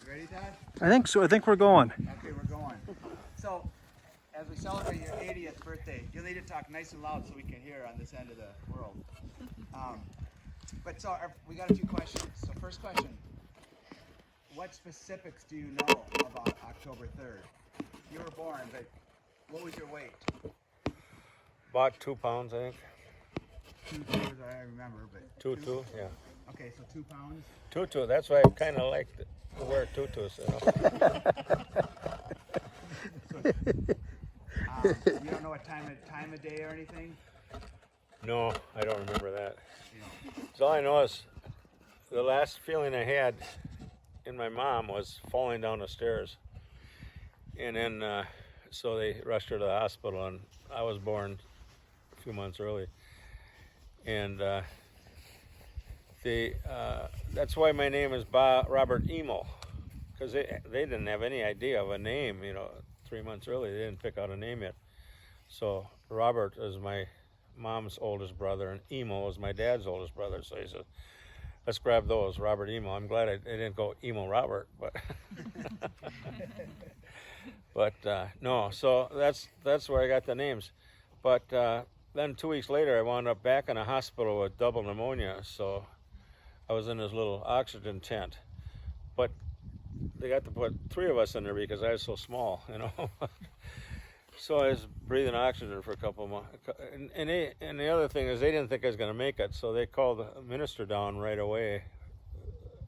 You ready, Todd? I think so. I think we're going. Okay, we're going. So, as we celebrate your 80th birthday, you'll need to talk nice and loud so we can hear on this end of the world. We got a few questions. So, first question: what specifics do you know about October 3rd? You were born, but what was your weight? About 2 pounds, I think. 2 kilos, I remember, but Two, yeah. Okay, so 2 pounds. Tutu, that's why I kind of like to wear tutus, you know. You don't know what time of day or anything? No, I don't remember that. You know. So all I know is the last feeling I had in my mom was falling down the stairs. And then, so they rushed her to the hospital, and I was born a few months early. And that's why my name is Robert Emil, because they didn't have any idea of a name, 3 months early. They didn't pick out a name yet. So Robert is my mom's oldest brother, and Emil is my dad's oldest brother. So he said, let's grab those, Robert Emil. I'm glad I didn't go Emil Robert, but no. So that's where I got the names. But then 2 weeks later, I wound up back in a hospital with double pneumonia. So I was in this little oxygen tent, but they got to put 3 of us in there because I was so small, So I was breathing oxygen for a couple of months. And the other thing is they didn't think I was going to make it, so they called the minister down right away,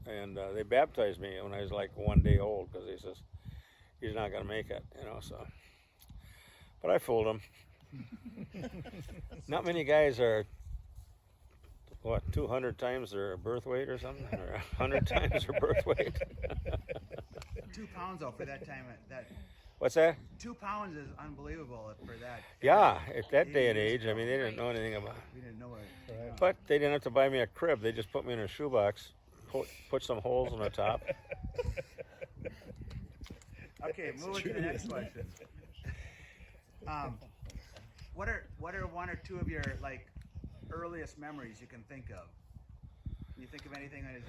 and they baptized me when I was like 1 day old because he says he's not going to make it, So, but I fooled him. Not many guys are 200 times their birth weight or something, or 100 times their birth weight. 2 pounds though for that time. What's that? 2 pounds is unbelievable for that. Yeah, at that day and age, I mean, they didn't know anything about it. We didn't know it. Right. But they didn't have to buy me a crib. They just put me in a shoebox, put some holes on the top. Okay, moving to the next question. What are 1 or 2 of your earliest memories you can think of? Can you think of anything as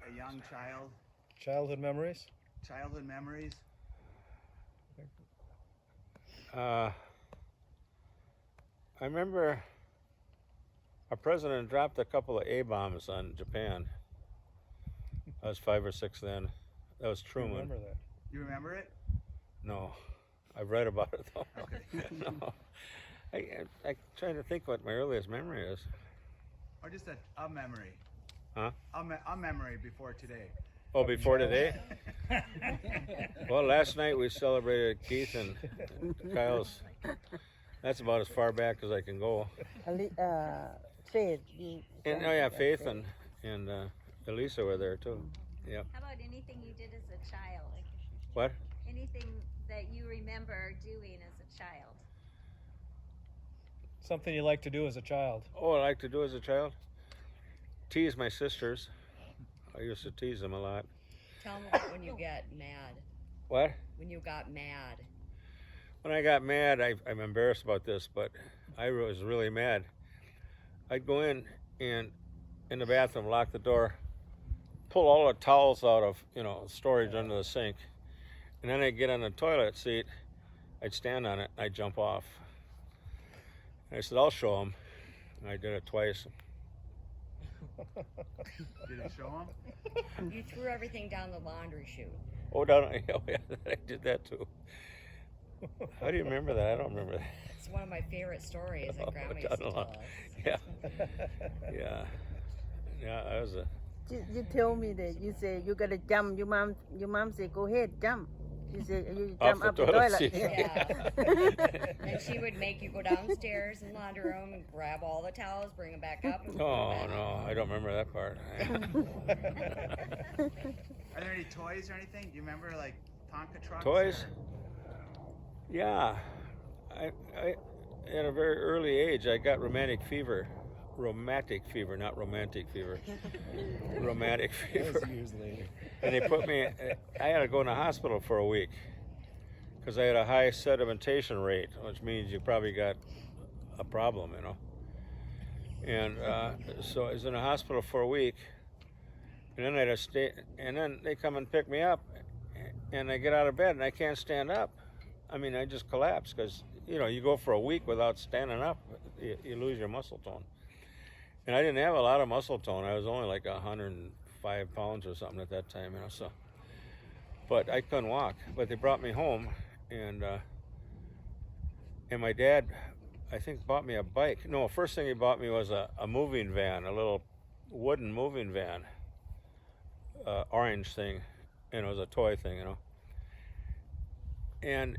a young child? Childhood memories? Childhood memories? I remember our president dropped a couple of A-bombs on Japan. I was 5 or 6 then. That was Truman. I remember that. You remember it? No, I've read about it though. Okay. No, I trying to think what my earliest memory is. Or just a memory? Huh? A memory before today. Oh, before today? Well, last night we celebrated Keith and Kyle's. That's about as far back as I can go. Faith. And Faith and Elisa were there too. Yep. How about anything you did as a child? What? Anything that you remember doing as a child? Something you like to do as a child? Oh, I like to do as a child? Tease my sisters. I used to tease them a lot. Tell them when you get mad. What? When you got mad. When I got mad, I'm embarrassed about this, but I was really mad. I'd go in the bathroom, lock the door, pull all the towels out of, storage under the sink, and then I'd get on the toilet seat, I'd stand on it, and I'd jump off. And I said, I'll show them. And I did it twice. Did it show them? You threw everything down the laundry chute. Oh, yeah, I did that too. How do you remember that? I don't remember that. It's one of my favorite stories that Grandma used to tell us. Yeah. Yeah, I was a... You tell me that you say you gotta jump. Your mom said, "Go ahead, jump." She said, "You jump up the toilet." Yeah. And she would make you go downstairs in the laundry room and grab all the towels, bring them back up. And Oh no, I don't remember that part. Are there any toys or anything? Do you remember Tonka trucks? Toys? Yeah, I at a very early age I got rheumatic fever, not romantic fever. Rheumatic fever. That was years later. And they put me, I had to go in the hospital for a week because I had a high sedimentation rate, which means you probably got a problem, And so I was in the hospital for a week, And then I just stay, and then they come and pick me up, and I get out of bed and I can't stand up. I mean, I just collapse because you go for a week without standing up, you lose your muscle tone. And I didn't have a lot of muscle tone. I was only like 105 pounds or something at that time, so. But I couldn't walk. But they brought me home, and my dad, I think, bought me a bike. No, first thing he bought me was a moving van, a little wooden moving van, orange thing, and it was a toy thing, And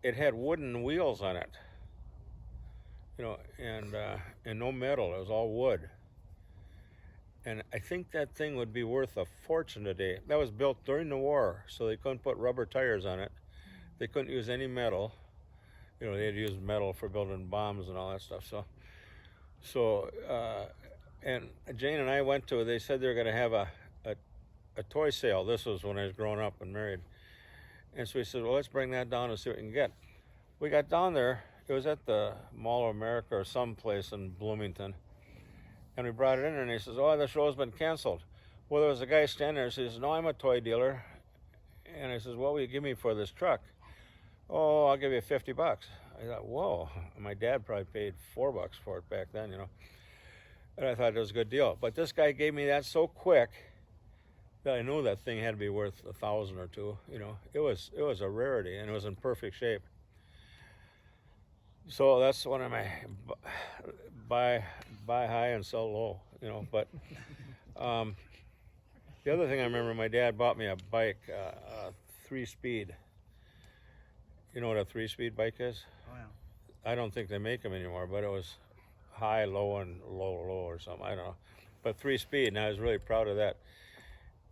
it had wooden wheels on it, and no metal. It was all wood. And I think that thing would be worth a fortune today. That was built during the war, so they couldn't put rubber tires on it. They couldn't use any metal. They had used metal for building bombs and all that stuff. And Jane and I went to, they said they were going to have a toy sale. This was when I was growing up and married. And so we said, well, let's bring that down and see what we can get. We got down there. It was at the Mall of America or someplace in Bloomington. And we brought it in, and he says, oh, the show's been canceled. Well, there was a guy standing there. He says, no, I'm a toy dealer. And I says, what will you give me for this truck? Oh, I'll give you $50. I thought, whoa. My dad probably paid $4 for it back then, And I thought it was a good deal. But this guy gave me that so quick that I knew that thing had to be worth $1,000 or $2,000. It was a rarity, and it was in perfect shape. So that's one of my buy high and sell low, But the other thing I remember, my dad bought me a bike, a 3-speed. You know what a 3-speed bike is? Oh, yeah. I don't think they make them anymore, but it was high, low, and low or something. I don't know. But 3-speed, and I was really proud of that.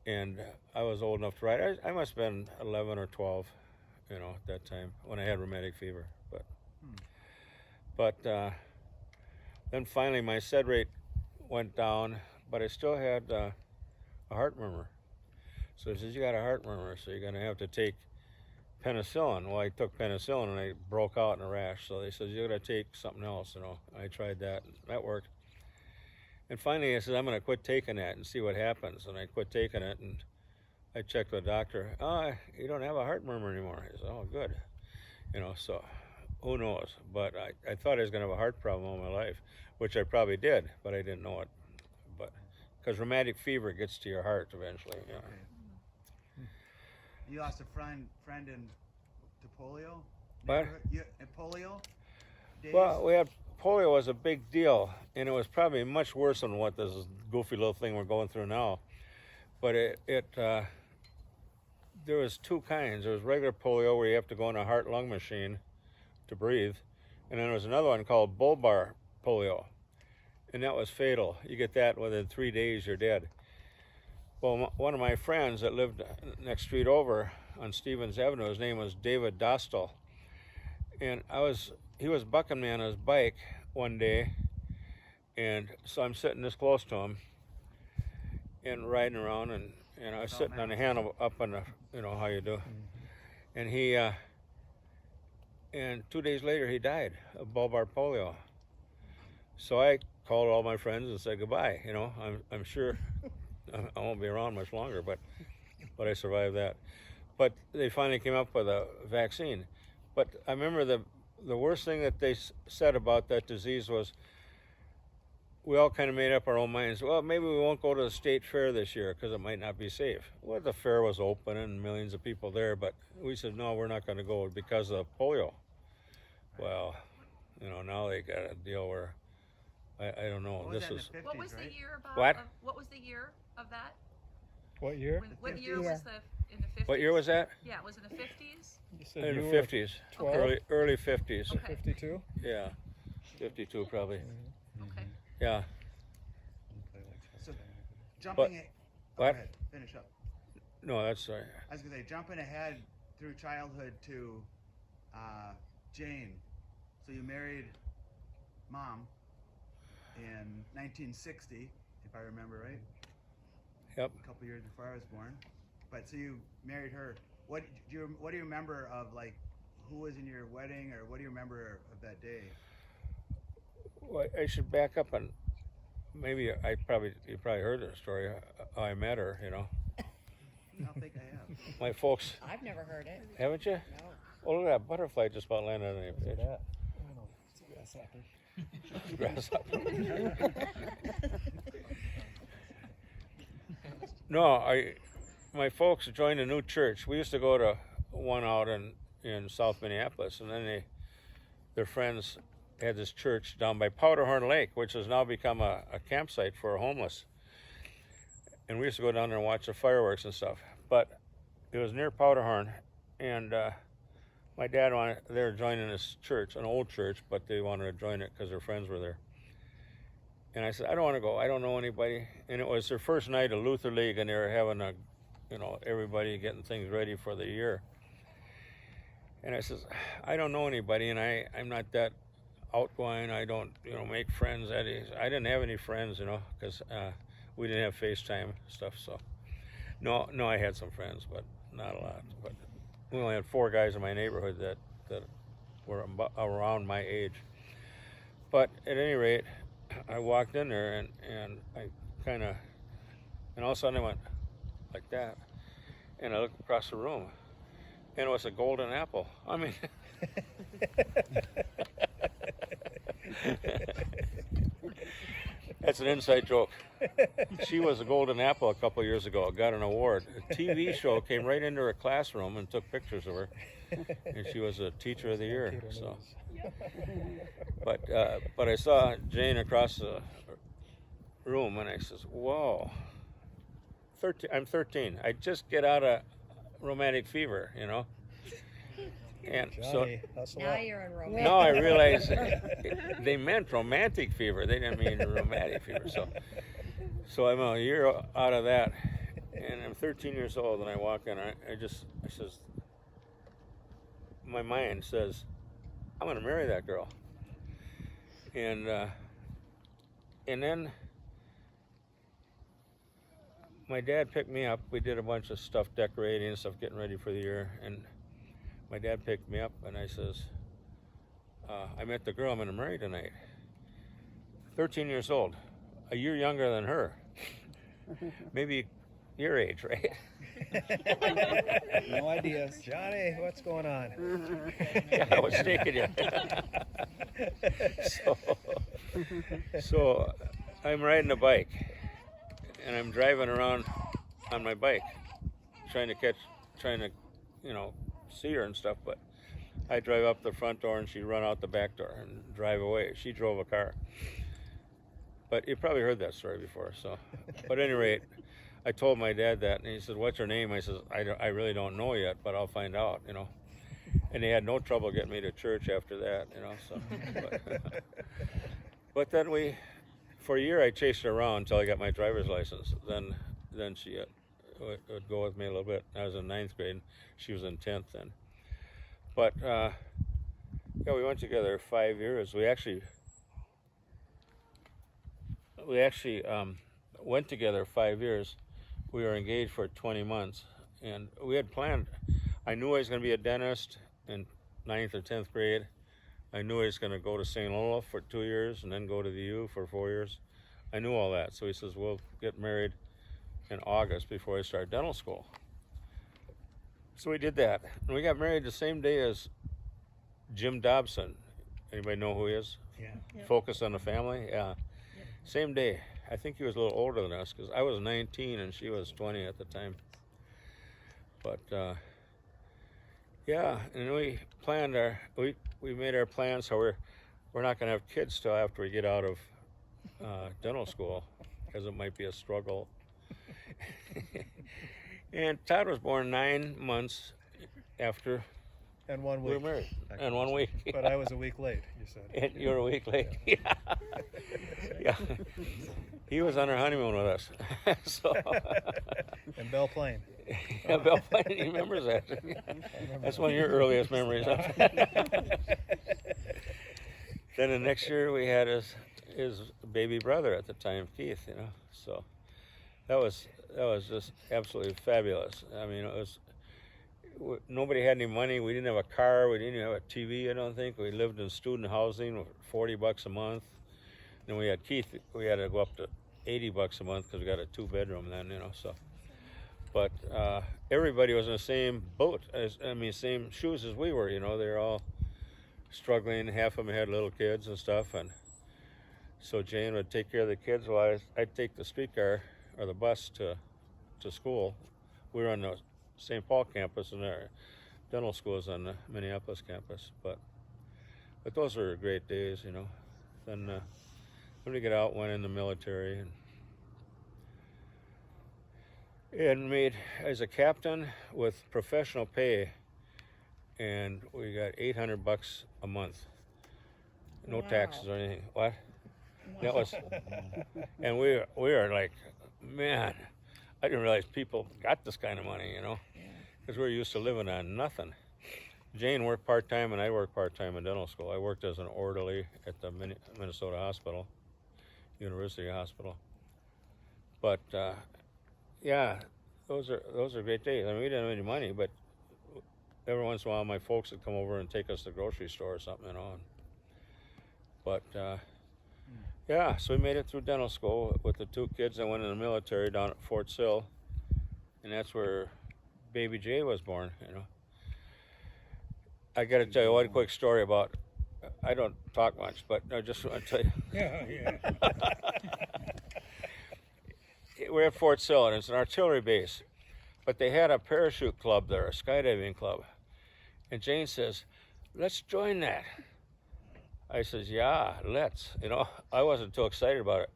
And I was old enough to ride. I must have been 11 or 12, at that time when I had rheumatic fever. But then finally my SED rate went down, but I still had a heart murmur. So he says, you got a heart murmur, so you're going to have to take penicillin. Well, I took penicillin and I broke out in a rash. So they said, you got to take something else. I tried that. That worked. And finally I said, I'm going to quit taking that and see what happens. And I quit taking it, and I checked with the doctor. Oh, you don't have a heart murmur anymore. He said, oh, good. So who knows? But I thought I was going to have a heart problem all my life, which I probably did, but I didn't know it. But because rheumatic fever gets to your heart eventually. Okay. You lost a friend to polio? What? Polio? Days? Well, polio was a big deal, and it was probably much worse than what this goofy little thing we're going through now. But there was 2 kinds. There was regular polio, where you have to go in a heart-lung machine to breathe, and then there was another one called bulbar polio, and that was fatal. You get that within 3 days, you're dead. Well, one of my friends that lived next street over on Stevens Avenue, his name was David Dostal, and he was bucking me on his bike one day, and so I'm sitting this close to him and riding around, and I was sitting on the handle up on the, how you do, and and 2 days later he died of bulbar polio. So I called all my friends and said goodbye. I'm sure I won't be around much longer, but I survived that. But they finally came up with a vaccine. But I remember the worst thing that they said about that disease was, we all kind of made up our own minds. Well, maybe we won't go to the state fair this year because it might not be safe. Well, the fair was open and millions of people there, but we said, no, we're not going to go because of polio. Well, now they got a deal where, I don't know. What was that in the 50s, What was right? the year about? What? What was the year of that? What year? What year Yeah. was in the 50s? What year was that? Yeah, was it the 50s? You said In you the were 50s, 12? early 50s. Okay. 52? Yeah, 52 probably. Okay. Yeah. So jumping it. what? Go ahead. Finish up. No, that's sorry. I was gonna say, jumping ahead through childhood to Jane. So you married Mom in 1960, if I remember right. Yep. A couple years before I was born. But so you married her. What do you remember of, like, who was in your wedding, or what do you remember of that day? Well, I should back up maybe you probably heard the story how I met her. You know, I don't think I have. my folks, I've never heard it. haven't you? No. Oh, look at that butterfly just about landed on your Look at page. that. Grasshopper. No, my folks joined a new church. We used to go to one out in South Minneapolis, and then their friends had this church down by Powderhorn Lake, which has now become a campsite for homeless. And we used to go down there and watch the fireworks and stuff. But it was near Powderhorn, and my dad they were joining this church, an old church, but they wanted to join it because their friends were there. And I said, I don't want to go. I don't know anybody. And it was their first night of Luther League, and they were having everybody getting things ready for the year. And I says, I don't know anybody, and I'm not that outgoing. I don't, make friends. I didn't have any friends, because we didn't have FaceTime stuff. So, no, I had some friends, but not a lot. But we only had 4 guys in my neighborhood that were around my age. But at any rate, I walked in there and I and all of a sudden I went like that, and I looked across the room, and it was a golden apple. I mean, that's an inside joke. She was a golden apple a couple of years ago. Got an award. A TV show came right into her classroom and took pictures of her, and she was a teacher of the year. So. But I saw Jane across the room, and I says, "Whoa, 13! I'm 13. I just get out of romantic fever, And Johnny, hustle Now up. you're in romance. now I realize they meant romantic fever. They didn't mean romantic fever. So I'm a year out of that, and I'm 13 years old, and I walk in. I says, my mind says, I'm going to marry that girl. And then my dad picked me up. We did a bunch of stuff, decorating and stuff, getting ready for the year. And my dad picked me up, and I says, I met the girl I'm going to marry tonight. 13 years old, a year younger than her. Maybe your age, right? No ideas. Johnny, what's going on? Yeah, I was taking you. So I'm riding a bike, and I'm driving around on my bike, trying to see her and stuff, but I drive up the front door and she'd run out the back door and drive away. She drove a car. But you probably heard that story before, so. But at any rate, I told my dad that, and he said, "What's her name?" I said, I really don't know yet, but I'll find out, And they had no trouble getting me to church after that, so. But then for a year I chased her around until I got my driver's license. Then she would go with me a little bit. I was in 9th grade, she was in 10th then. But we went together 5 years. We actually went together 5 years. We were engaged for 20 months, and we had planned. I knew I was going to be a dentist in 9th or 10th grade. I knew I was going to go to St. Olaf for 2 years and then go to the U for 4 years. I knew all that. So he says, we'll get married in August before I start dental school. So we did that. And we got married the same day as Jim Dobson. Anybody know who he is? Yeah. Focus on the Family? Yeah. Same day. I think he was a little older than us, because I was 19 and she was 20 at the time. But yeah, and we planned we made our plans how we're not going to have kids till after we get out of dental school, because it might be a struggle. And Todd was born 9 months after And 1 we week. were married, and 1 week. But I was a week late, you said. And you were a week late. Yeah. Yeah. He was on our honeymoon with us. So. And Belle Plaine. Yeah, Belle Plaine, he remembers that. That's one of your earliest memories. Then the next year we had his baby brother at the time, Keith. So that was just absolutely fabulous. I mean, nobody had any money. We didn't have a car. We didn't have a TV. I don't think. We lived in student housing, $40 a month. Then we had Keith. We had to go up to $80 a month because we got a 2-bedroom then, so. But everybody was in the same boat. Same shoes as we were. They were all struggling. Half of them had little kids and stuff, and so Jane would take care of the kids while I'd take the streetcar or the bus to school. We were on the St. Paul campus, and our dental school is on the Minneapolis campus. But those were great days, Then when we got out, went in the military and made as a captain with professional pay, and we got $800 a month, no taxes or anything. What? That was, and we were like, man, I didn't realize people got this kind of money, because we were used to living on nothing. Jane worked part-time and I worked part-time in dental school. I worked as an orderly at the Minnesota Hospital, University Hospital. But yeah, those are great days. We didn't have any money, but every once in a while my folks would come over and take us to the grocery store or something, But yeah, so we made it through dental school with the 2 kids. I went in the military down at Fort Sill, and that's where baby Jay was born, I got to tell you one quick story about, I don't talk much, but I just want to tell you. Yeah. We're at Fort Sill, and it's an artillery base, but they had a parachute club there, a skydiving club. And Jane says, let's join that. I says, yeah, let's. I wasn't too excited about it,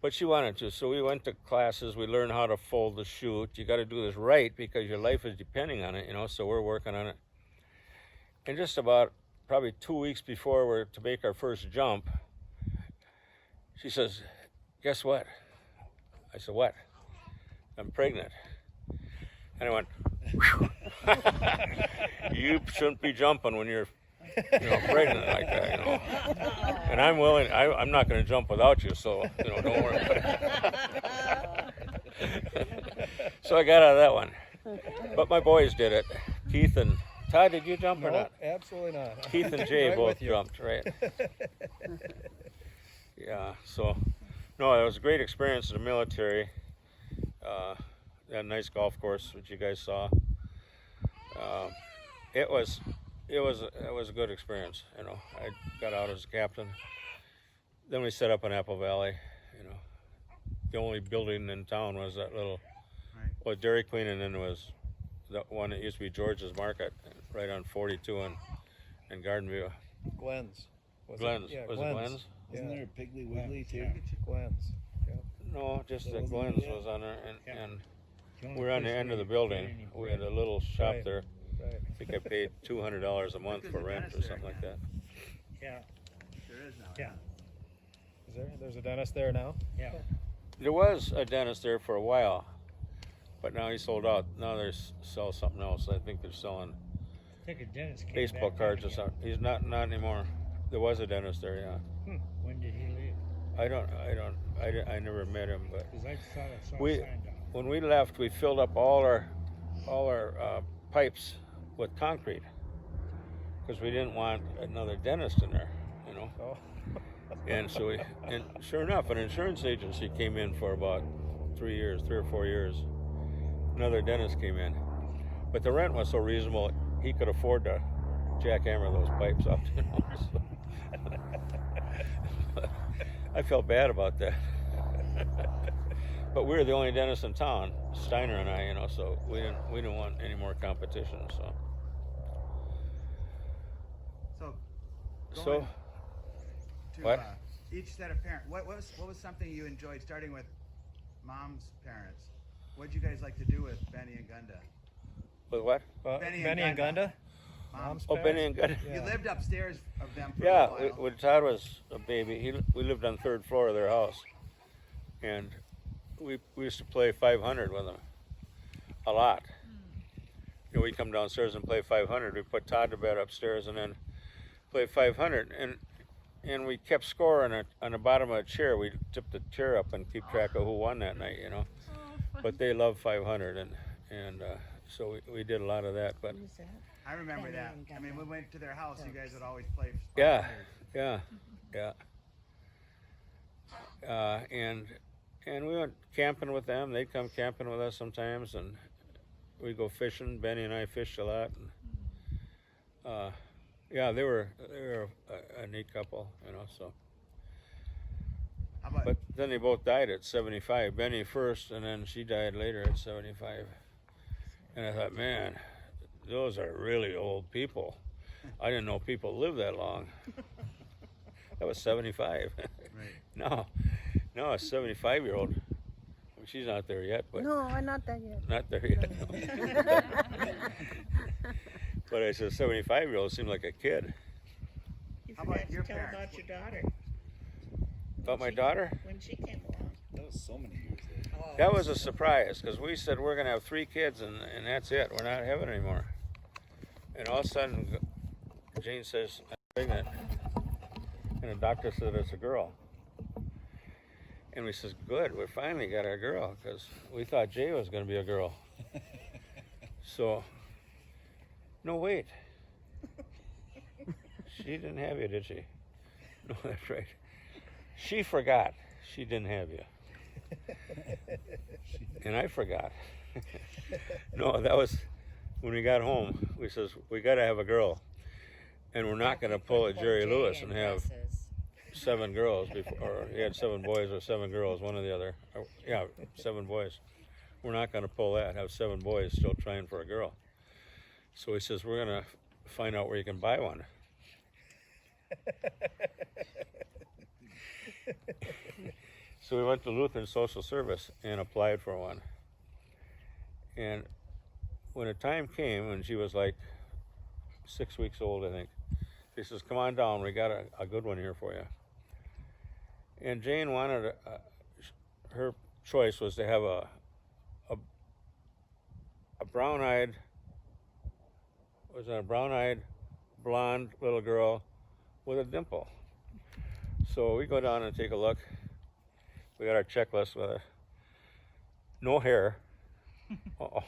but she wanted to. So we went to classes. We learned how to fold the chute. You got to do this right because your life is depending on it, So we're working on it. And just about probably 2 weeks before we're to make our first jump, she says, guess what? I said, what? I'm pregnant. And I went, you shouldn't be jumping when you're pregnant like that, And I'm willing, I'm not going to jump without you, so, don't worry about it. So I got out of that one. But my boys did it. Keith and Todd, did you jump or not? Absolutely not. Keith and Jay Right both with you. jumped, right? Yeah, so, no, it was a great experience in the military. That nice golf course, which you guys saw. It was a good experience, I got out as a captain. Then we set up in Apple Valley, The only building in town was that little, Dairy Queen, and then there was the one that used to be George's Market, right on 42 and Garden View. Glenn's. Glenn's. Yeah, Was it Glenn's? Isn't there a Piggly Wiggly too? Glenn's. No, just that wasn't Glenn's that? was on there, and The only we were on the place end of the where you building. get any We had a bread. little shop Right. there. Right. I think I paid $200 a month for rent or something like that. Yeah, There is now. yeah, There's a dentist there now? yeah. There was a dentist there for a while, but now he sold out. Now they sell something else. I think they're selling I think a dentist came baseball back cards or in again. something. He's not anymore. There was a dentist there, yeah. When did he leave? I never met him, but Because I thought I saw We- a sign down. when we left, we filled up all our pipes with concrete because we didn't want another dentist in there, Oh. And so and sure enough, an insurance agency came in for about 3 or 4 years. Another dentist came in, but the rent was so reasonable, he could afford to jackhammer those pipes up. So. I felt bad about that. But we were the only dentist in town, Steiner and I, so we didn't want any more competition. So, So going to what? Each set of parents, what was something you enjoyed, starting with Mom's parents? What did you guys like to do with Benny and Gunda? With what? Benny Benny and and Gunda? Mom's Mom's Oh, Benny and Gunda. You lived upstairs of them for Yeah, a while. when Todd was a baby, we lived on the 3rd floor of their house, and we used to play 500 with them a lot. We'd come downstairs and play 500. We'd put Todd to bed upstairs and then play 500, and we kept score on the bottom of a chair. We'd tip the chair up and keep track of who won that night, But they loved 500, and so we did a lot of that. But I remember Benny that. and We went to their house. You guys would always play. yeah, 500. yeah. And we went camping with them. They'd come camping with us sometimes, and we'd go fishing. Benny and I fished a lot. And, yeah, they were a neat couple, you know. So, How about but then they both died at 75. Benny first, and then she died later at 75. And I thought, man, those are really old people. I didn't know people lived that long. That was 75. right? No, a 75-year-old. Well, she's not there yet, but No, I'm not that yet. not there yet. But I said 75-year-old seemed like a kid. You How about forgot your to tell parents? about your daughter. About my daughter? When she came along. That was so many years ago. Oh, That was a surprise because we said we're going to have 3 kids and that's it. We're not having any more. And all of a sudden, Jane says, I'm pregnant. And the doctor said it's a girl. And we says, good, we finally got our girl because we thought Jay was going to be a girl. So, no, wait. She didn't have you, did she? No, that's right. She forgot she didn't have you. And I forgot. No, that was when we got home. We says, we got to have a girl. And we're not going to pull a Jerry Jay Lewis in and have dresses. 7 girls before, or he had 7 boys or 7 girls, one or the other. Yeah, 7 boys. We're not going to pull that, have 7 boys still trying for a girl. So he says, we're going to find out where you can buy one. So we went to Lutheran Social Service and applied for one. And when the time came, and she was like 6 weeks old, I think, he says, come on down, we got a good one here for you. And Jane wanted, her choice was to have a brown-eyed, was it a brown-eyed, blonde little girl with a dimple. So we go down and take a look. We got our checklist with no hair, uh-oh.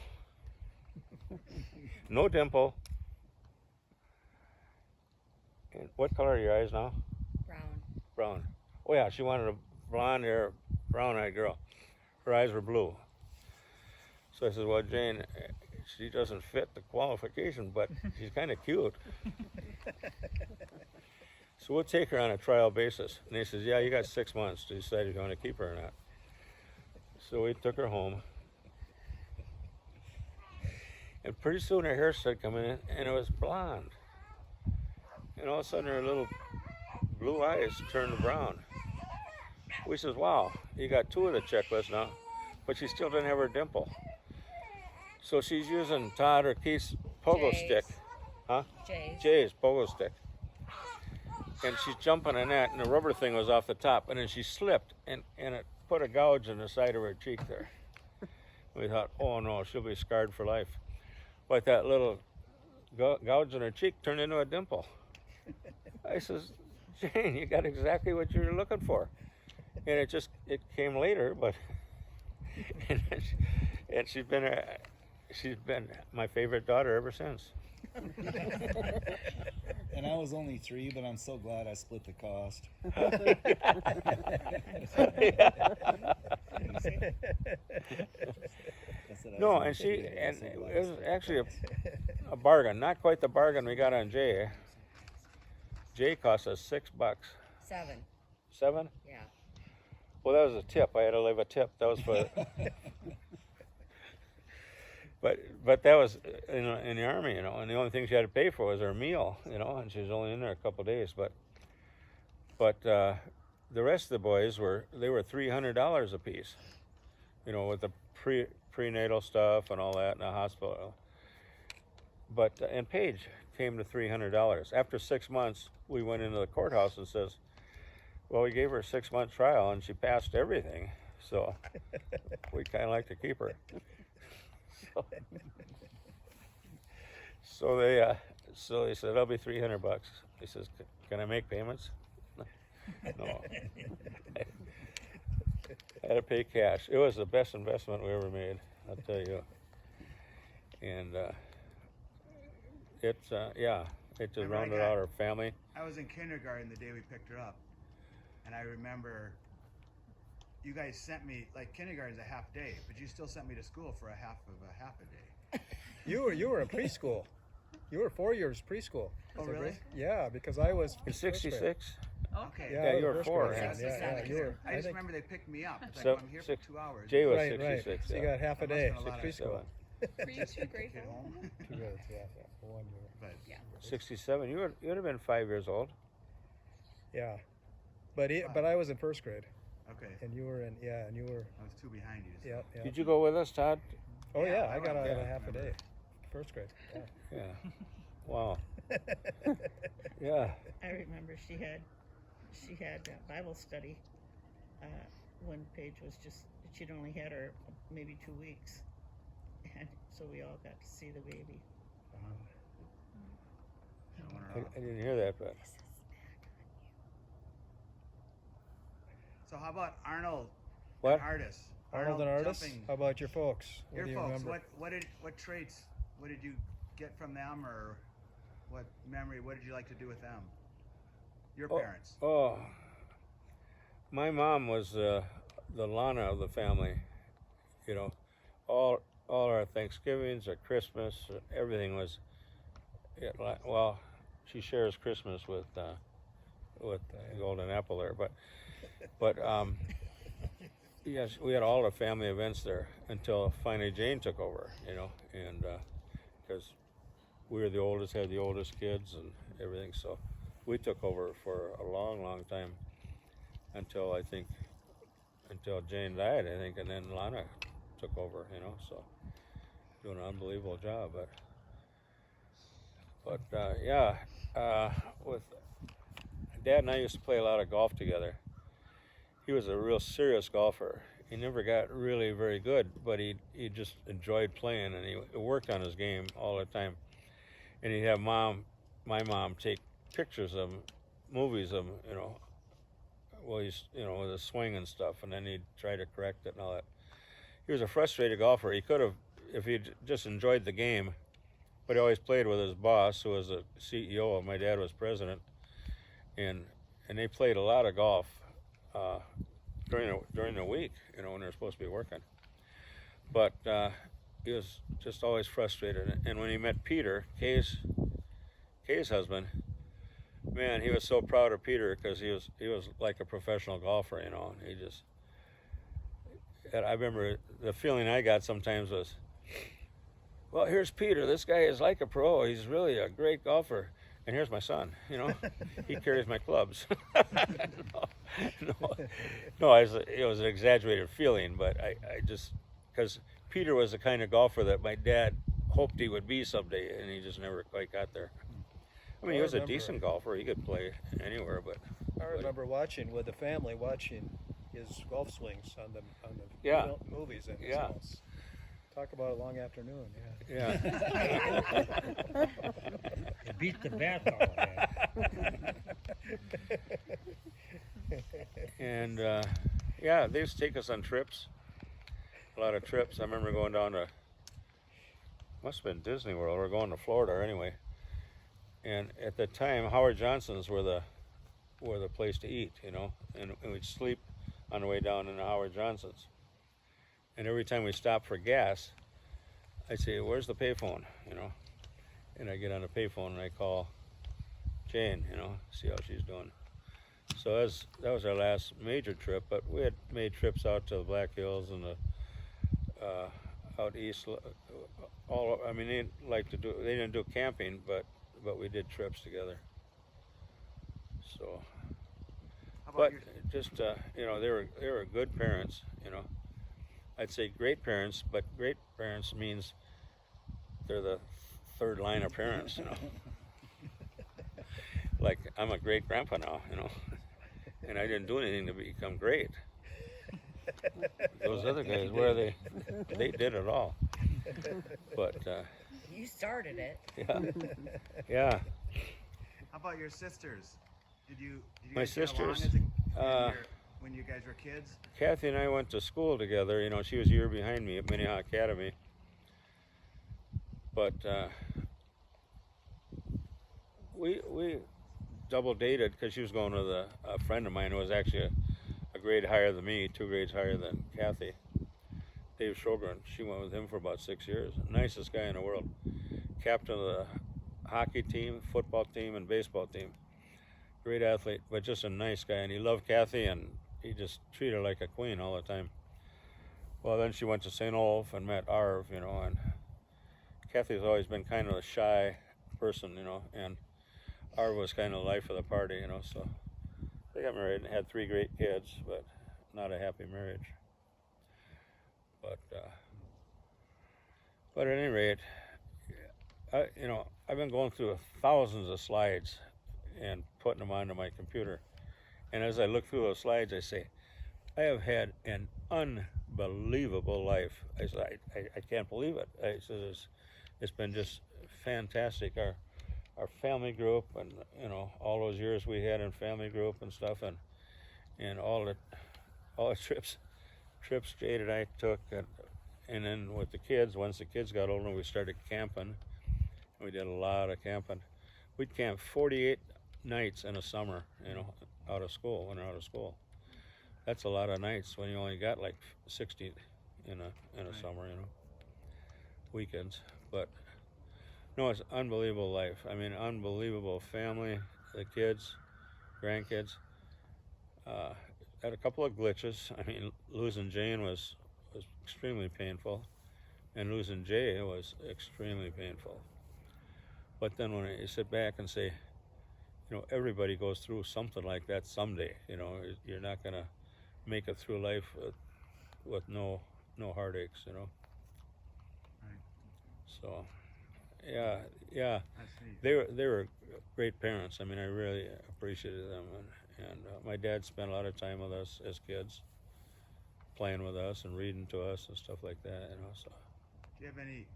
No dimple. And what color are your eyes now? Brown. Brown. Oh yeah, she wanted a blonde hair, brown-eyed girl. Her eyes were blue. So I said, well, Jane, she doesn't fit the qualification, but she's kind of cute. So we'll take her on a trial basis. And he says, yeah, you got 6 months to decide if you want to keep her or not. So we took her home. And pretty soon her hair started coming in, and it was blonde. And all of a sudden her little blue eyes turned brown. We says, wow, you got 2 of the checklist now, but she still didn't have her dimple. So she's using Todd or Keith's pogo Jay's. stick. Huh? Jay's. Pogo stick. And she's jumping on that, and the rubber thing was off the top, and then she slipped, and it put a gouge in the side of her cheek there. We thought, oh no, she'll be scarred for life. But that little gouge in her cheek turned into a dimple. I says, Jane, you got exactly what you were looking for. And it came later, but and she's been my favorite daughter ever since. And I was only 3, but I'm so glad I split the cost. No, and it was actually a bargain. Not quite the bargain we got on Jay. Jay cost us $6. 7. 7? Yeah. Well, that was a tip. I had to leave a tip. That was for. But that was in the army, you know, and the only thing she had to pay for was her meal, you know, and she was only in there a couple of days. But the rest of the boys were $300 a piece, you know, with the prenatal stuff and all that in the hospital. But and Paige came to $300. After 6 months, we went into the courthouse and says, well, we gave her a 6-month trial and she passed everything, so we kind of like to keep her. So they said, it'll be $300. He says, can I make payments? No. I had to pay cash. It was the best investment we ever made, I'll tell you. And it just Remember I rounded got- out our family. I was in kindergarten the day we picked her up, and I remember you guys sent me, like, kindergarten's a half day, but you still sent me to school for a half a day. You were in preschool. You were 4 years preschool. Oh, really? Yeah, because I was In first grade. '66. Okay. Yeah, Yeah, I was you were first 4, grade. yeah. Yeah, you were. I just think- remember they picked me up. It's like, So- well, I'm here for six- 2 hours. Jay was Right, 66. right. So you yeah. got half a That day must've at been a lot of preschool. Were you two grade Get home? home. 2 grades, yeah, for 1 year. But 67. You would have been 5 years old. Yeah, but I was in first grade, okay, and you were in and you were I was 2 behind you. So. yeah. Did you go with us, Todd? Oh Yeah, yeah, I I got out went, of yeah, half a remember. day, first grade. Yeah. Yeah. Wow. Yeah. I remember she had Bible study when Paige was she'd only had her maybe 2 weeks, and so we all got to see the baby. I didn't hear that, but So how about Arnold? What? And Artis. Arnold and Artis. jumping. How about your folks? What Your do you folks. remember? What traits? What did you get from them, or what memory? What did you like to do with them? Your parents. Oh, my mom was the Lana of the family. You know, all our Thanksgivings, our Christmas, everything was. Well, she shares Christmas with the Golden Apple there, but yes, we had all the family events there until finally Jane took over. You know, and because we were the oldest, had the oldest kids and everything, so we took over for a long, long time until Jane died, I think, and then Lana took over. You know, so doing an unbelievable job, but yeah, with Dad and I used to play a lot of golf together. He was a real serious golfer. He never got really very good, but he just enjoyed playing, and he worked on his game all the time. And he'd have my mom take pictures of him, movies of him, you know, well, he's, you know, with his swing and stuff, and then he'd try to correct it and all that. He was a frustrated golfer. He could have, if he'd just enjoyed the game, but he always played with his boss, who was a CEO. My dad was president, and they played a lot of golf during the week, you know, when they're supposed to be working. But he was just always frustrated. And when he met Peter, Kay's husband, man, he was so proud of Peter because he was like a professional golfer, you know. And I remember the feeling I got sometimes was, well, here's Peter. This guy is like a pro. He's really a great golfer. And here's my son, you know. He carries my clubs. No, it was an exaggerated feeling, but I just, because Peter was the kind of golfer that my dad hoped he would be someday, and he just never quite got there. I mean, he was a decent golfer. He could play anywhere, but I remember watching with the family, watching his golf swings on the Yeah. movies and his Yeah. house. Talk about a long afternoon, yeah. yeah. You beat the bat all that. And yeah, they used to take us on trips, a lot of trips. I remember going down to, must have been Disney World. We were going to Florida anyway. And at the time, Howard Johnson's were the place to eat, you know, and we'd sleep on the way down in the Howard Johnson's. And every time we stopped for gas, I'd say, "Where's the payphone?" You know, and I get on the payphone and I call Jane, you know, see how she's doing. So that was our last major trip, but we had made trips out to the Black Hills and the out east. I mean, they didn't do camping, but we did trips together. So, How about but your, just you know, they were good parents. You know, I'd say great parents, but great parents means they're the third line of parents. You know, like I'm a great grandpa now. You know, and I didn't do anything to become great. Those other guys, they did it all. But You started it. yeah, yeah. how about your sisters? Did you My guys get along sisters, when you guys were kids? Kathy and I went to school together. You know, she was a year behind me at Minnehaha Academy. But we double dated because she was going with a friend of mine who was actually a a grade higher than me, 2 grades higher than Kathy. Dave Sjogren, she went with him for about 6 years. Nicest guy in the world. Captain of the hockey team, football team, and baseball team. Great athlete, but just a nice guy. And he loved Kathy, and he just treated her like a queen all the time. Well, then she went to St. Olaf and met Arv, you know, and Kathy's always been kind of a shy person, you know, and Arv was kind of the life of the party, you know, so they got married and had 3 great kids, but not a happy marriage. But at any rate, I've been going through thousands of slides and putting them onto my computer. And as I look through those slides, I say, I have had an unbelievable life. I said, I can't believe it. I said, it's been just fantastic. Our family group, and you know, all those years we had in family group and stuff, and all the trips Jade and I took, and then with the kids, once the kids got older, we started camping. We did a lot of camping. We'd camp 48 nights in a summer, you know, out of school, when we're out of school. That's a lot of nights when you only got like 60 in a summer, you know, weekends. But no, it's unbelievable life. I mean, unbelievable family, the kids, grandkids. Had a couple of glitches. I mean, losing Jane was extremely painful, and losing Jay was extremely painful. But then when you sit back and say, you know, everybody goes through something like that someday. You know, you're not gonna make it through life with no heartaches. You know. Right. So, yeah, That's neat. they were great parents. I mean, I really appreciated them, and my dad spent a lot of time with us as kids, playing with us and reading to us and stuff like that. You know, so. Do you have any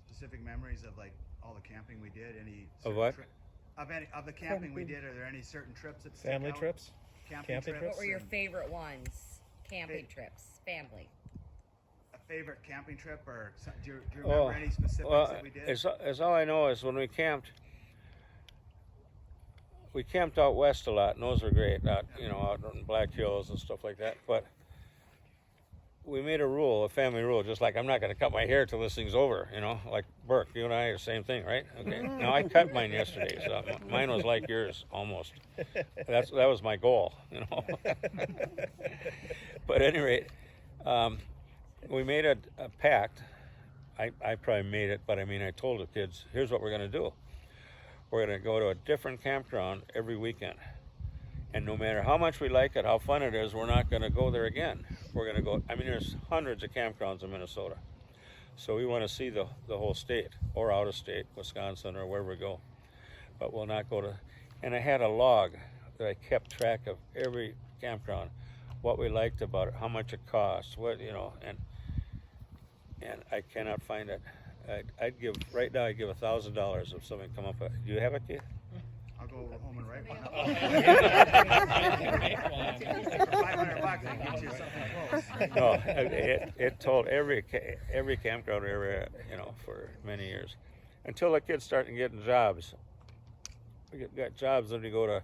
specific memories of like all the camping we did? Any Of certain what? Of the camping we did? Are there any certain trips that stick Family out? trips? Camping Camping trips. What were your and favorite ones? Camping trips, family. a favorite camping trip, or do you remember any specifics Well, that we did? it's all I know is when we camped out west a lot, and those were great, out in Black Hills and stuff like that. But we made a family rule, just like I'm not going to cut my hair till this thing's over, you know, like Burke, you and I are the same thing, right? Okay. Now I cut mine yesterday, so mine was like yours almost. That was my goal, you know. But at any rate, we made a pact. I probably made it, but I mean, I told the kids, here's what we're going to do. We're going to go to a different campground every weekend. And no matter how much we like it, how fun it is, we're not going to go there again. We're going to go, I mean, there's hundreds of campgrounds in Minnesota. So we want to see the whole state, or out of state, Wisconsin, or wherever we go. But we'll not go to, and I had a log that I kept track of every campground, what we liked about it, how much it cost, what, you know, and I cannot find it. I'd give $1,000 if somebody come up with, do you have it, Keith? I'll go home and write one up. Oh, For $500, I can get you something close. No, it told every campground area, you know, for many years, until the kids started getting jobs. We got jobs, then we go to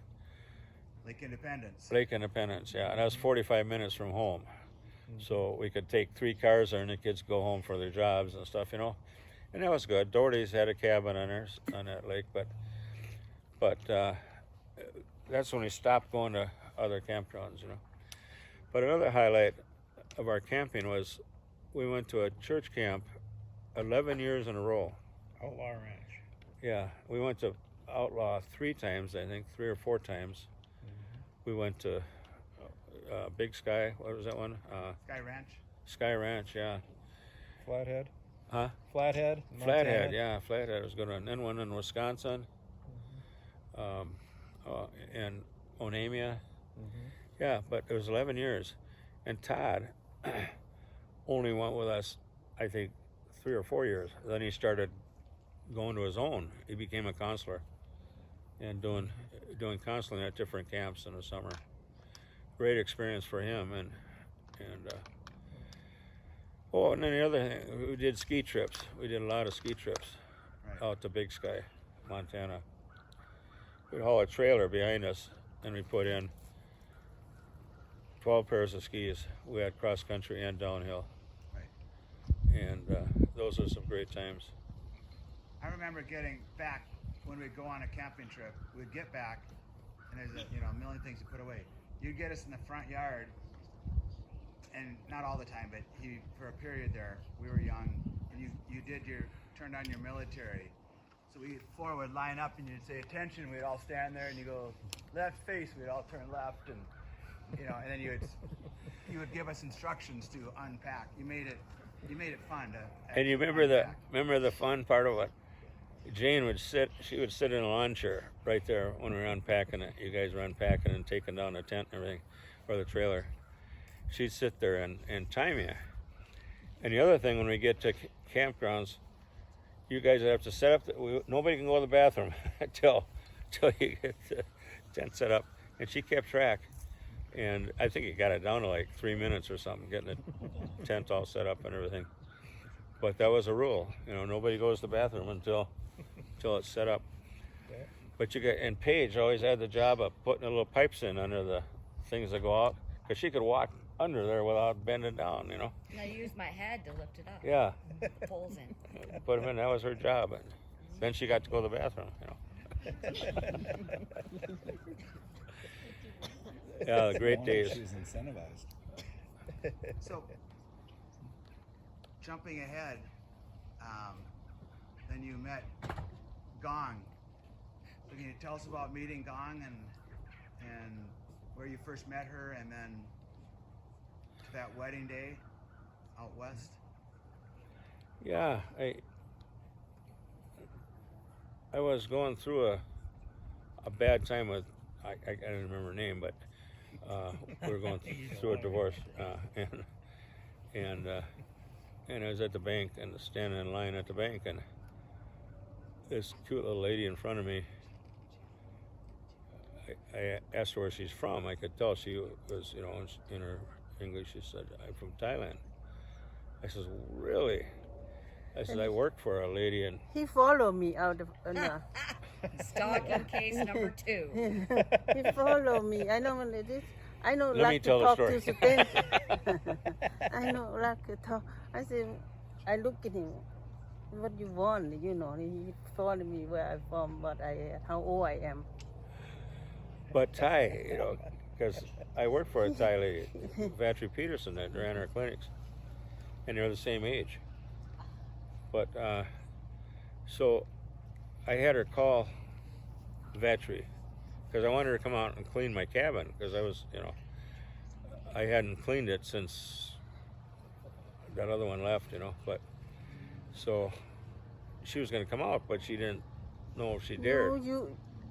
Lake Independence. Lake Independence, yeah, and that was 45 minutes from home, so we could take 3 cars there, and the kids go home for their jobs and stuff, you know, and that was good. Doherty's had a cabin on that lake, but that's when we stopped going to other campgrounds, you know. But another highlight of our camping was we went to a church camp 11 years in a row. Outlaw Ranch. Yeah, we went to Outlaw 3 times, I think, 3 or 4 times. We went to Big Sky, what was that one? Sky Ranch. Sky Ranch, yeah. Flathead? Huh? Flathead? Flathead, Montana? yeah, Flathead was good. And then one in Wisconsin, and Onamia. Yeah, but it was 11 years. And Todd only went with us, I think, 3 or 4 years. Then he started going to his own. He became a counselor and doing counseling at different camps in the summer. Great experience for him. And then the other thing, we did ski trips. We did a lot of ski trips out to Big Sky, Montana. We'd haul a trailer behind us, and we put in 12 pairs of skis. We had cross country and downhill. Right. And those are some great times. I remember getting back when we'd go on a camping trip. We'd get back, and there's a million things to put away. You'd get us in the front yard, and not all the time, but for a period there, we were young, and you turned on your military. So four would line up, and you'd say attention. We'd all stand there, and you go left face. We'd all turn left, and and then you would give us instructions to unpack. You made it fun to. And you remember the fun part of it? Jane would sit in a lawn chair right there when we were unpacking it. You guys were unpacking and taking down the tent and everything, or the trailer. She'd sit there and time you. And the other thing, when we get to campgrounds, you guys have to set up. Nobody can go to the bathroom until you get the tent set up. And she kept track. And I think it got it down to like 3 minutes or something, getting the tent all set up and everything. But that was a rule. Nobody goes to the bathroom until it's set up. But and Paige always had the job of putting the little pipes in under the things that go out, because she could walk under there without bending down. And I used my head to lift it up. Yeah. Put the poles in. Put them in. That was her job. And then she got to go to the bathroom. Yeah, the great days. She was incentivized. So, jumping ahead, then you met Gong. So can you tell us about meeting Gong and where you first met her, and then to that wedding day out west? Yeah, I was going through a bad time with, I don't remember her name, but we were going through a divorce, and I was at the bank and standing in line at the bank, and this cute little lady in front of me, I asked her where she's from. I could tell she was, in her English, she said, "I'm from Thailand." I says, "Really?" I said, "I work for a lady in..." He followed me out of. Stalking case number 2. He followed me. I know this. I know Let me like to tell the talk story. to students. I know like to talk. I said, I look at him. What you want? He followed me where I'm from, how old I am. But Thai, because I worked for a Thai lady, Vatri Peterson, that ran our clinics, and they're the same age. But so I had her call Vatri because I wanted her to come out and clean my cabin, because I was, I hadn't cleaned it since that other one left, But so she was going to come out, but she didn't know if she dared. No,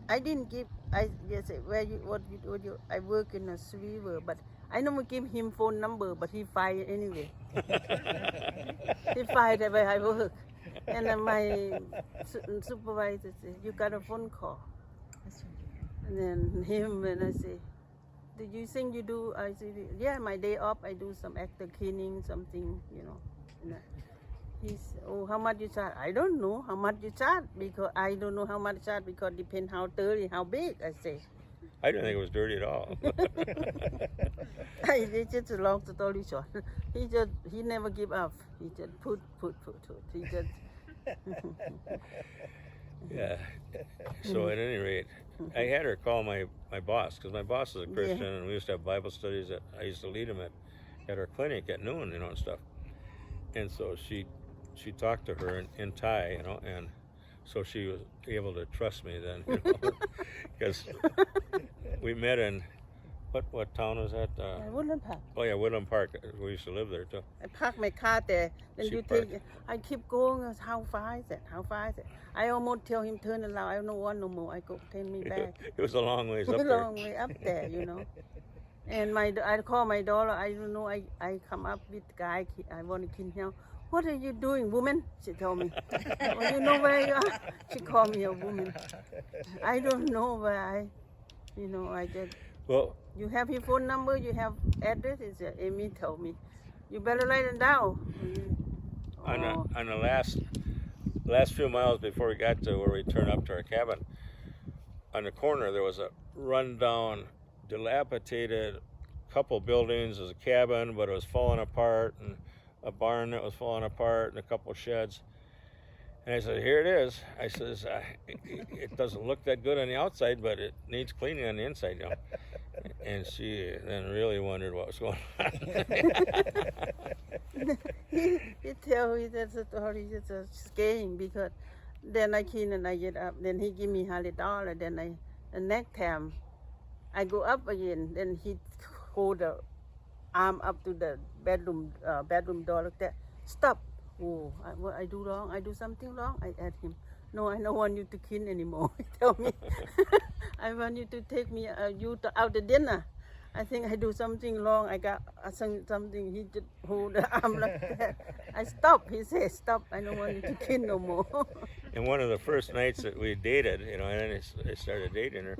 I didn't give. I just said, what you? I work in a sweeper, but I never give him phone number, but he fired anyway. He fired where I work, and then my supervisor said, "You got a phone call." And then him, and I say, "Do you think you do?" I say, "Yeah, my day off, I do some actor cleaning, something, And he's, "Oh, how much you charge?" I don't know how much you charge, because I don't know how much charge, because depends how dirty, how big. I say. I didn't think it was dirty at all. It's just a long story short. He never give up. He just put. He just. Yeah. So at any rate, I had her call my boss, because my boss is a Christian, and we used to have Bible studies that I used to lead them at our clinic at noon, and stuff. And so she talked to her in Thai, and so she was able to trust me then, because we met in what town was that? Woodland Park. Oh yeah, Woodland Park. We used to live there too. I park my car there. Then She you parked. take. I keep going. How far is it? How far is it? I almost tell him turn around. I don't want no more. I go take me back. It was a long ways up A there. long way up there, And I call my daughter. I don't know. I come up with guy. I want to kill him. What are you doing, woman? She told me. Well, you know where you are? She called me a woman. I don't know where I just. Well, You have his phone number. You have address. Emil told me. You better write it down. on the last few miles before we got to where we turned up to our cabin, on the corner there was a rundown, dilapidated couple buildings. There's a cabin, but it was falling apart, and a barn that was falling apart, and a couple sheds. And I said, here it is. I says, it doesn't look that good on the outside, but it needs cleaning on the inside, you know. And she then really wondered what was going on. He tell me that story. It's scaring because then I clean and I get up. Then he give me $100. Then the next time I go up again. Then he hold the arm up to the bedroom door like that. Stop. Oh, what I do wrong? I do something wrong? I ask him. No, I don't want you to clean anymore. He tell me, I want you to take me out to dinner. I think I do something wrong. I got something. He just hold the arm like that. I stop. He says, stop. I don't want you to clean no more. And one of the first nights that we dated, you know, and then I started dating her,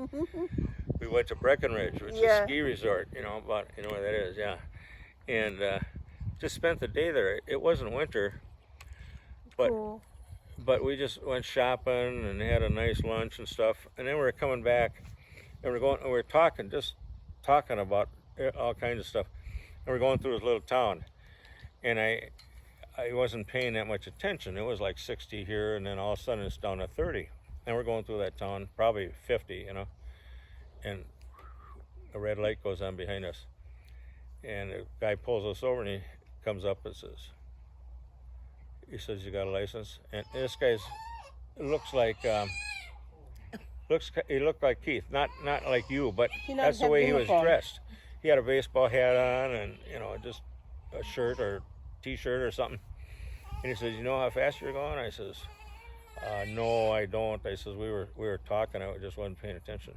we went to Breckenridge, which is a ski resort, you know, about, you know where that is, yeah. And just spent the day there. It wasn't winter, but Cool. but we just went shopping and had a nice lunch and stuff. And then we were coming back, and we were talking about all kinds of stuff. And we're going through this little town, and I wasn't paying that much attention. It was like 60 here, and then all of a sudden it's down to 30. And we're going through that town, probably 50, you know. And a red light goes on behind us, and the guy pulls us over, and he comes up and says, "You got a license?" And this guy's looks like he looked like Keith, not like you, but that's the way he was dressed. He had a baseball hat on, and you know, just a shirt or t-shirt or something. And he says, "You know how fast you're going?" I says, "No, I don't." I says, "We were talking. I just wasn't paying attention."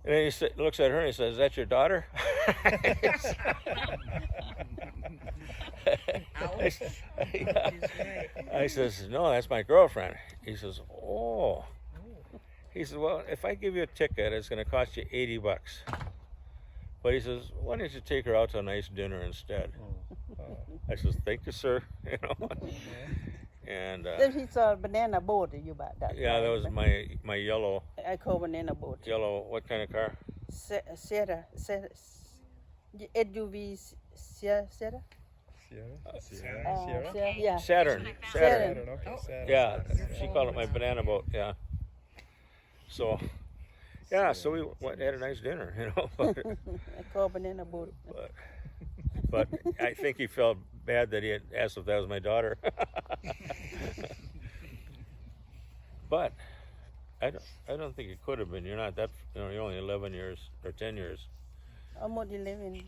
And then he looks at her and he says, "Is that your daughter?" Ouch. Yeah. He's right. I says, "No, that's my girlfriend." He says, "Oh." He says, "Well, if I give you a ticket, it's going to cost you $80. But he says, why don't you take her out to a nice dinner instead?" I says, "Thank you, sir." You know. And Then he saw a banana boat. You about that? yeah, that was my yellow. I call banana boat. Yellow. What kind of car? Sierra. SUV Sierra. Yeah. Saturn. Saturn. Okay, Saturn. Yeah, she called it my banana boat. Yeah. So, yeah, so we had a nice dinner, you know. I call banana boat. But I think he felt bad that he had asked if that was my daughter. But I don't think it could have been. You're not that. You know, you're only 11 years or 10 years. Almost 11.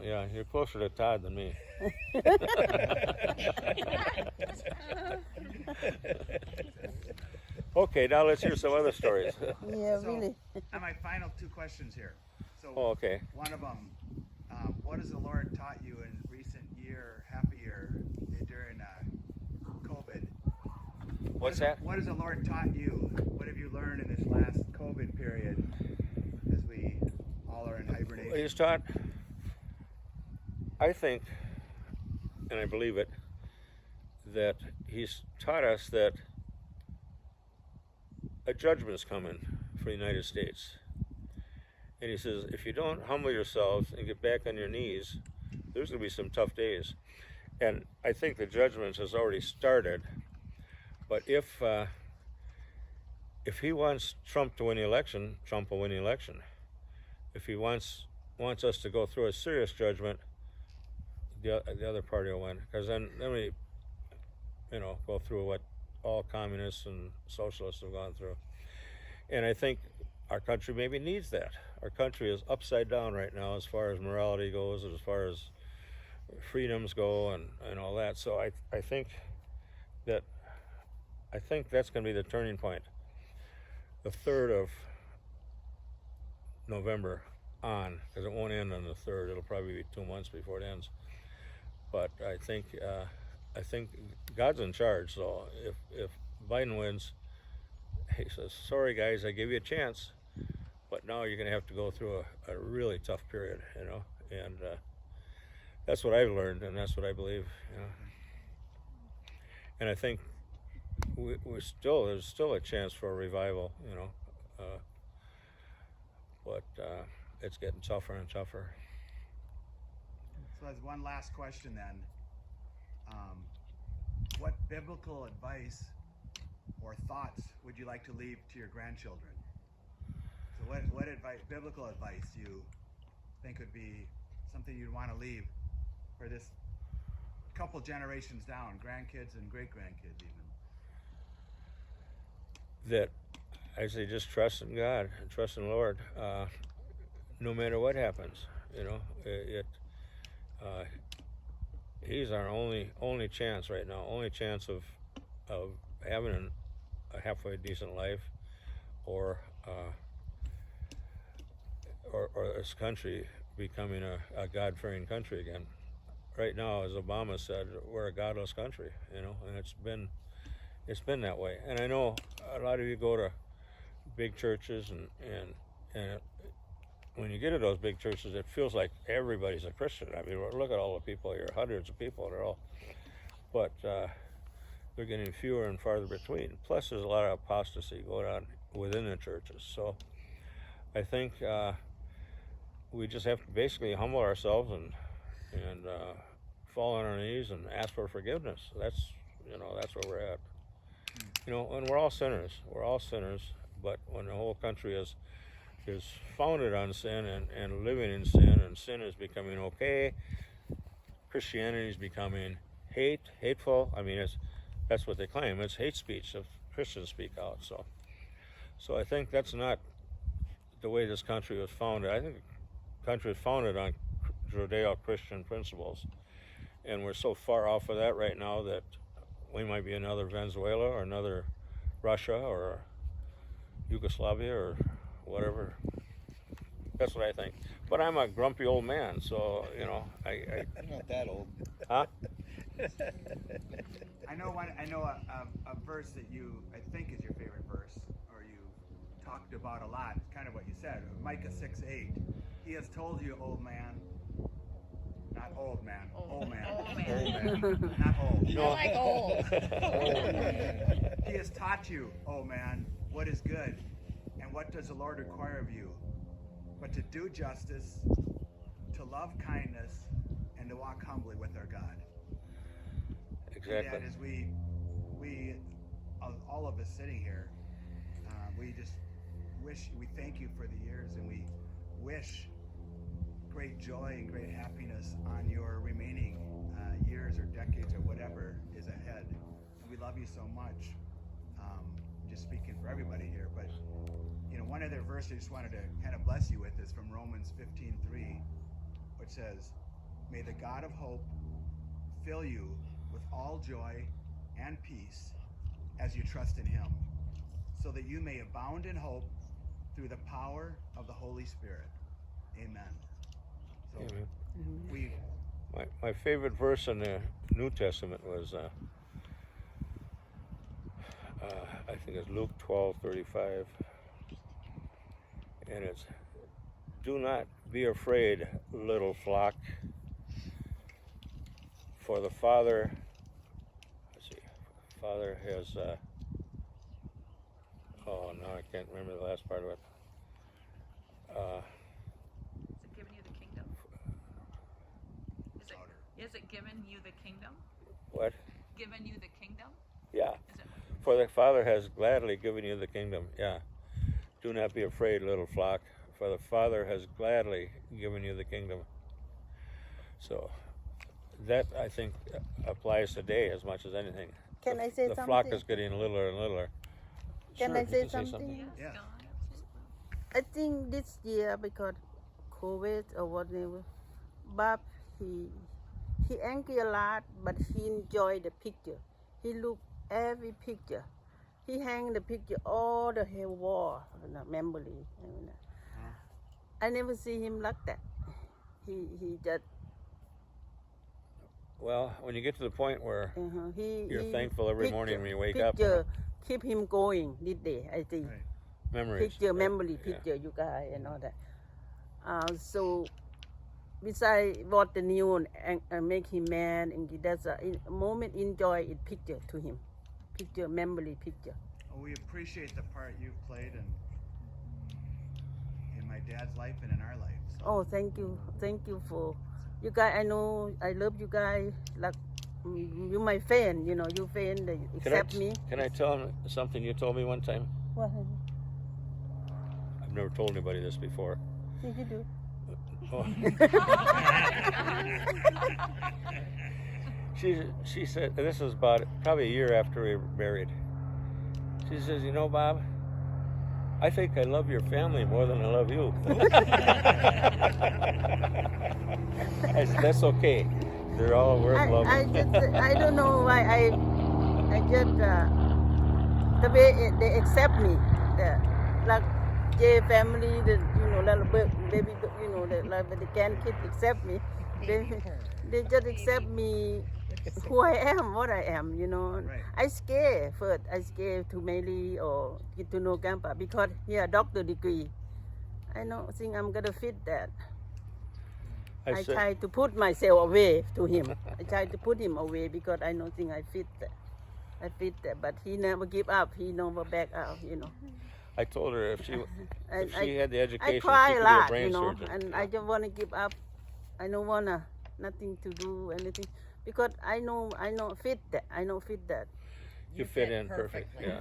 Yeah, you're closer to Todd than me. Okay, now let's hear some other stories. Yeah, So, really. And my final two questions here. So Oh, okay. one of them, what has the Lord taught you in recent year, half a year, during COVID? What's that? What has the Lord taught you? What have you learned in this last COVID period as we all are in hibernation? He's taught, I think, and I believe it, that he's taught us that a judgment is coming for the United States. And he says, if you don't humble yourselves and get back on your knees, there's going to be some tough days. And I think the judgment has already started. But if he wants Trump to win the election, Trump will win the election. If he wants us to go through a serious judgment, the other party will win. Because then we, you know, go through what all communists and socialists have gone through. And I think our country maybe needs that. Our country is upside down right now as far as morality goes, as far as freedoms go, and all that. So I think that's going to be the turning point. The 3rd of November on, because it won't end on the 3rd. It'll probably be 2 months before it ends. But I think God's in charge. So if Biden wins, he says, "Sorry guys, I gave you a chance, but now you're going to have to go through a really tough period," you know. And that's what I've learned, and that's what I believe. You know. And I think there's still a chance for a revival, you know. But it's getting tougher and tougher. So as one last question then, what biblical advice or thoughts would you like to leave to your grandchildren? So what advice, biblical advice, do you think would be something you'd want to leave for this couple generations down, grandkids and great-grandkids even? That I say just trust in God and trust in the Lord, no matter what happens. You know, He's our only chance right now, only chance of having a halfway decent life, or this country becoming a God-fearing country again. Right now, as Obama said, we're a godless country, you know, and it's been that way. And I know a lot of you go to big churches, and when you get to those big churches, it feels like everybody's a Christian. I mean, look at all the people here, hundreds of people, but they're getting fewer and farther between. Plus, there's a lot of apostasy going on within the churches. So I think we just have to basically humble ourselves and fall on our knees and ask for forgiveness. That's where we're at. You know, and we're all sinners. We're all sinners. But when the whole country is founded on sin and living in sin, and sin is becoming okay, Christianity is becoming hateful. I mean, that's what they claim. It's hate speech if Christians speak out. So I think that's not the way this country was founded. I think the country was founded on Judeo-Christian principles, and we're so far off of that right now that we might be another Venezuela or another Russia or Yugoslavia or whatever. That's what I think. But I'm a grumpy old man, so you know, I'm not that old. Huh? I know a verse that I think is your favorite verse, or you talked about a lot. It's kind of what you said. Micah 6:8. He has told you, old man. Not old man. Old man. Old man. Old man. Not old. I like old. He has taught you, oh man, what is good, and what does the Lord require of you, but to do justice, to love kindness, and to walk humbly with our God. Exactly. And that is we all of us sitting here, we just we thank you for the years, and we wish great joy and great happiness on your remaining years or decades or whatever is ahead. And we love you so much. Just speaking for everybody here, but you know, one other verse I just wanted to kind of bless you with is from Romans 15:3, which says, "May the God of hope fill you with all joy and peace as you trust in Him, so that you may abound in hope through the power of the Holy Spirit." Amen. So Amen. My favorite verse in the New Testament was I think it's Luke 12:35, and it's, "Do not be afraid, little flock, for the Father has oh no, I can't remember the last part of it. Is it giving you the kingdom? Is it giving you the kingdom? What? Giving you the kingdom? Yeah. Is it? For the Father has gladly given you the kingdom. Yeah. Do not be afraid, little flock, for the Father has gladly given you the kingdom. So that, I think, applies today as much as anything. Can I say the something? flock is getting littler and littler. Can Sure, I you say can something? Yes, Yeah. God, absolutely. I think this year, because COVID or whatever, Bob, he angry a lot, but he enjoyed the picture. He looked every picture. He hang the picture all the whole wall, memory. I never see him like that. He just Well, when you get to the point where you're he thankful every morning when you wake up, picture keep him going this day, I think. Right. memories. Picture, right? memory, Yeah. picture, you guys and all that. So besides what the news make him mad, and that's a moment enjoy it picture to him, picture, memory, picture. Well, we appreciate the part you've played in my dad's life and in our life. So. Oh, thank you for you guys. I know I love you guys. Like you, my fan. You know, you fan. They accept me. Can I tell him something you told me one time? What? I've never told anybody this before. Did you do? Oh. She said, this was about probably a year after we were married. She says, you know, Bob, I think I love your family more than I love you. I said, that's okay. They're all worth loving. I don't know why I just the way they accept me. Like J family, the little baby, the grandkids accept me. They just accept me who I am, what I am, Right. I scared first. I scared to marry or get to know grandpa because he a doctor degree. I don't think I'm gonna fit that. I try to put myself away to him. I try to put him away because I don't think I fit that. But he never give up. He never back out, I told her if she had the education, I she cry could a be a lot, brain surgeon. and I don't want to give up. I don't wanna nothing to do anything because I know fit that. I know fit that. You fit in perfect. Yeah.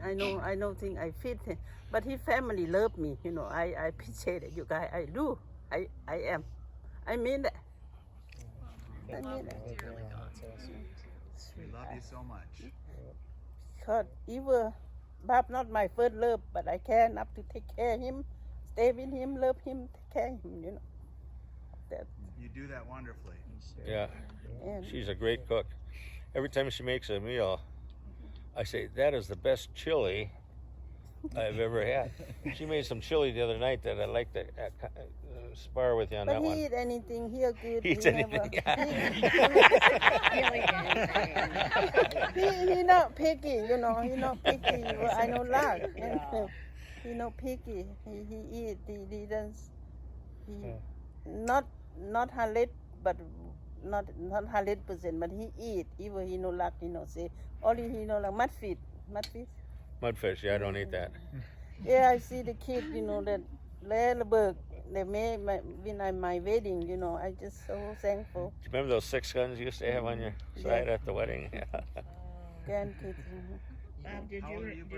I don't think I fit him. But his family love me. I appreciate it. You guys, I do. I am. I mean that. I mean that. We love you so much. God, even Bob not my first love, but I care enough to take care of him, stay with him, love him, take care of him. That. You do that wonderfully. Yeah. And She's a great cook. Every time she makes a meal, I say, that is the best chili I've ever had. She made some chili the other night that I'd like to spar with you on but that he one. eat anything, he a good. He eats anything, He not picky, he not picky. I know lot. He not picky. He eat. He does. He not 100, but not 100%. But he eat. Even he no luck. Say only he like mudfish. Mudfish, yeah, I don't eat that. Yeah, I see the kid. That Ladleberg. They made my wedding. I just so thankful. Do you remember those 6 guns you used to have on your side at the wedding? Grandkids. Bob, did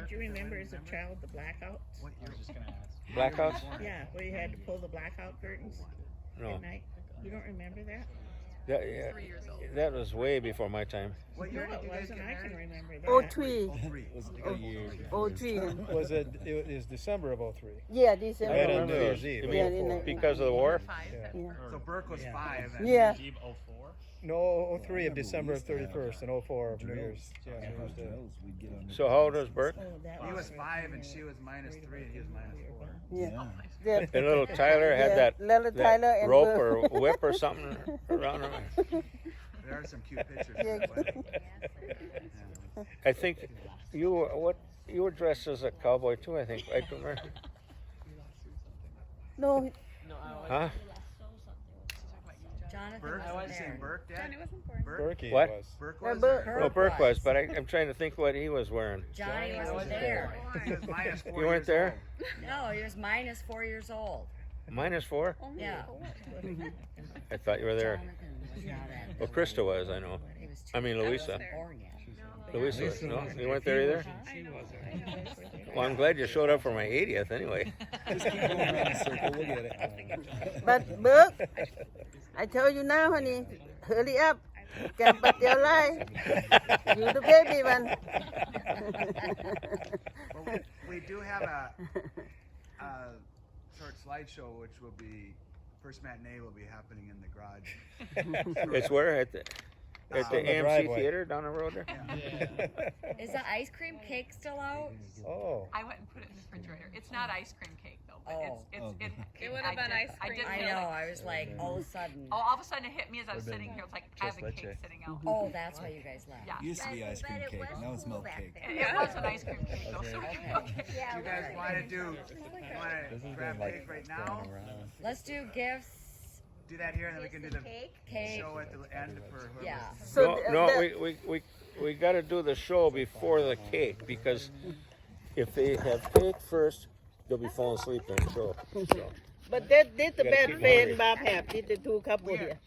you remember as a child the blackouts? What year? Just gonna ask. Blackouts? Yeah, where you had to pull the blackout curtains No. at night. You don't remember that? Yeah, that was way before my time. What No, year did it you guys wasn't. get I can married? remember that. 03. It was a year. 03. It was December of 03. Yeah, I December. Right on remember New those. Year's Eve. You mean Yeah, because of the war? Yeah. So Burke was 5. And Yeah. No, 03 of December of 31st and 04 of New Year's. Yeah, New Year's Day. So how old was Burke? Oh, that He was 5 and she was -3 and he was -4. Yeah. And little Tyler had that, Little Tyler that and rope Burke. or whip or something around him. There are some cute pictures Yeah. of the wedding. Yeah. I think you were dressed as a cowboy too, I think. I can remember. No, Huh? Jonathan Burke? wasn't You saying there. Burke, Dad? Johnny wasn't born. Burke? Berkey What? was. Burke Yeah, was? Burke. or- No, Burke was, was. but I'm trying to think what he was wearing. Johnny wasn't there. He was -4 You weren't years there? old. No, he was -4 years old. -4? Yeah. I thought you were there. Jonathan was not at Well, Krista was, I know. He was I mean, too Louisa. born yet. Louisa was. No, you weren't there either? I know. Well, I'm glad you showed up for my 80th anyway. Just keep going around in a circle. We'll get it. but Burke, I tell you now, honey, hurry up. Get back your life. You the baby one. Well, we do have a short slideshow, which will be, first matinee will be happening in the garage. It's where? At the On the AMC driveway. Theater down the road there? Is the ice cream cake still out? Oh. I went and put it in the refrigerator. It's not ice cream cake though, but Oh. it would've I been did- ice I cream did I feel know. like- I was like, all of a sudden. Oh, all of a sudden it hit me as I was sitting here. It's like I have a Tres cake leche. sitting out. Oh, that's why you guys left. Yeah. Used to be ice cream But it cake. was Now it's cool milk back cake. then. It was an ice cream cake though. So Okay. Yeah, You guys right. want to grab cake right now? Let's do gifts. Do that here, and then we can do the Cake. Cake. show at the end for whoever. Yeah. So No, the- we got to do the show before the cake because if they have cake first you'll be falling asleep during the show. So. But that did the Gotta bad keep fan hungry. Bob have did the two couple We here. are,